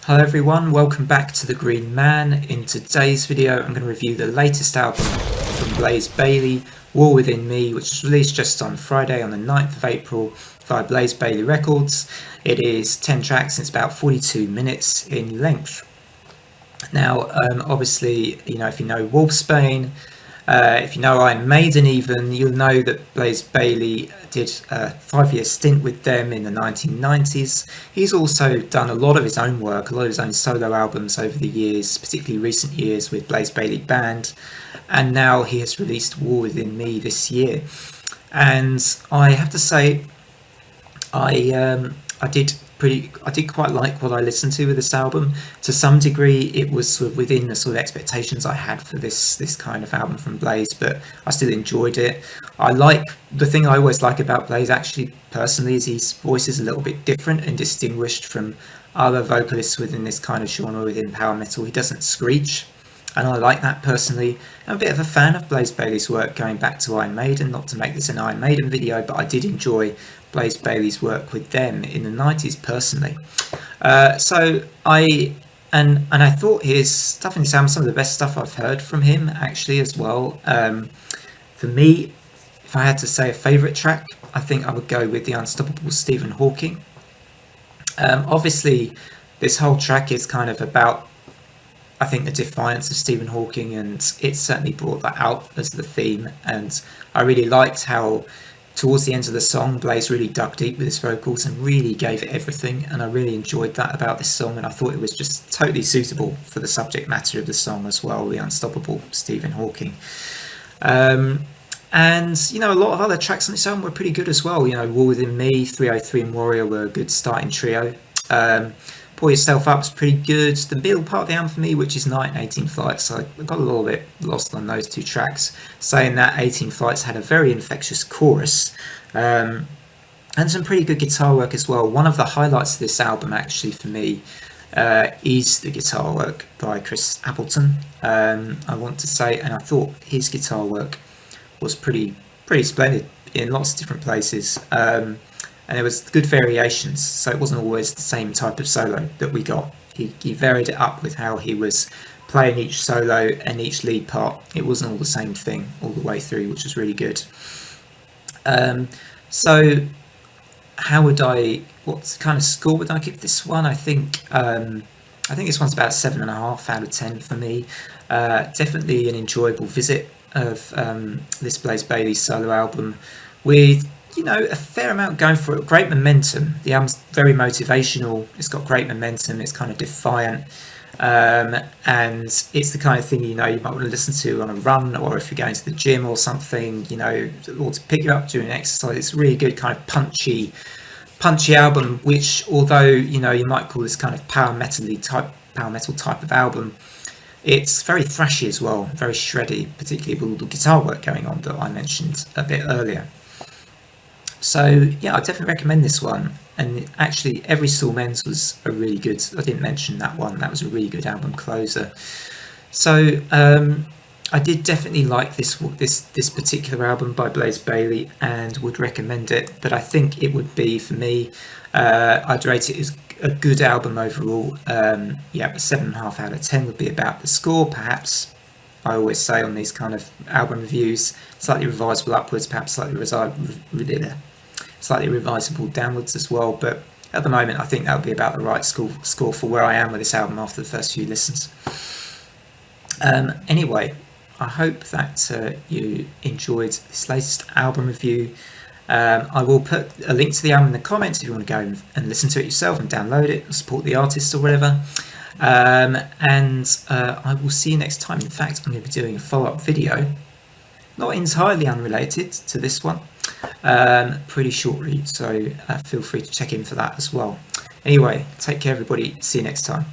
Hello everyone, welcome back to The Green Man. In today's video I'm going to review the latest album from Blaze Bayley, War Within Me, which was released just on Friday on the 9th of April via Blaze Bayley Records. It is 10 tracks and it's about 42 minutes in length. Now obviously, if you know Wolfsbane, if you know Iron Maiden even, you'll know that Blaze Bayley did a 5-year stint with them in the 1990s. He's also done a lot of his own work, a lot of his own solo albums over the years, particularly recent years with Blaze Bayley Band, and now he has released War Within Me this year. And I have to say, I did quite like what I listened to with this album. To some degree, it was sort of within the sort of expectations I had for this kind of album from Blaze, but I still enjoyed it. The thing I always like about Blaze, actually, personally, is his voice is a little bit different and distinguished from other vocalists within this kind of genre within power metal. He doesn't screech, and I like that personally. I'm a bit of a fan of Blaze Bayley's work going back to Iron Maiden, not to make this an Iron Maiden video, but I did enjoy Blaze Bayley's work with them in the 90s personally. I thought his stuff in this album, some of the best stuff I've heard from him actually as well. For me, if I had to say a favourite track, I think I would go with the Unstoppable Stephen Hawking. Obviously, this whole track is kind of about, I think, the defiance of Stephen Hawking, and it certainly brought that out as the theme. And I really liked how towards the end of the song, Blaze really dug deep with his vocals and really gave it everything, and I really enjoyed that about this song, and I thought it was just totally suitable for the subject matter of the song as well, the Unstoppable Stephen Hawking. And a lot of other tracks on this album were pretty good as well. War Within Me, 303 and Warrior were a good starting trio. Pull Yourself Up is pretty good. The middle part of the album for me, which is Night and 18 Flights, I got a little bit lost on those two tracks. Saying that, 18 Flights had a very infectious chorus and some pretty good guitar work as well. One of the highlights of this album, actually, for me, is the guitar work by Chris Appleton, I want to say, and I thought his guitar work was pretty splendid in lots of different places. And there was good variations, so it wasn't always the same type of solo that we got. He varied it up with how he was playing each solo and each lead part. It wasn't all the same thing all the way through, which was really good. So what kind of score would I give this one? I think this one's about 7.5 out of 10 for me. Definitely an enjoyable visit of this Blaze Bayley solo album with a fair amount going for it. Great momentum. The album's very motivational. It's got great momentum. It's kind of defiant. And it's the kind of thing, you might want to listen to on a run, or if you're going to the gym or something, or to pick you up during exercise. It's a really good kind of punchy album, which, although, you might call this kind of power metal type of album, it's very thrashy as well, very shreddy, particularly with all the guitar work going on that I mentioned a bit earlier. So yeah, I definitely recommend this one. And actually, Every Soul Mends was a really good, I didn't mention that one, that was a really good album closer. So I did definitely like this particular album by Blaze Bayley and would recommend it, but I think it would be, for me, I'd rate it as a good album overall. But 7.5 out of 10 would be about the score, perhaps. I always say on these kind of album reviews, slightly revisable upwards, perhaps slightly revisable downwards as well, but at the moment I think that would be about the right score for where I am with this album after the first few listens. Anyway, I hope that you enjoyed this latest album review. I will put a link to the album in the comments if you want to go and listen to it yourself and download it and support the artist or whatever. I will see you next time. In fact, I'm going to be doing a follow-up video, not entirely unrelated to this one, pretty shortly, so feel free to check in for that as well. Anyway, take care everybody, see you next time.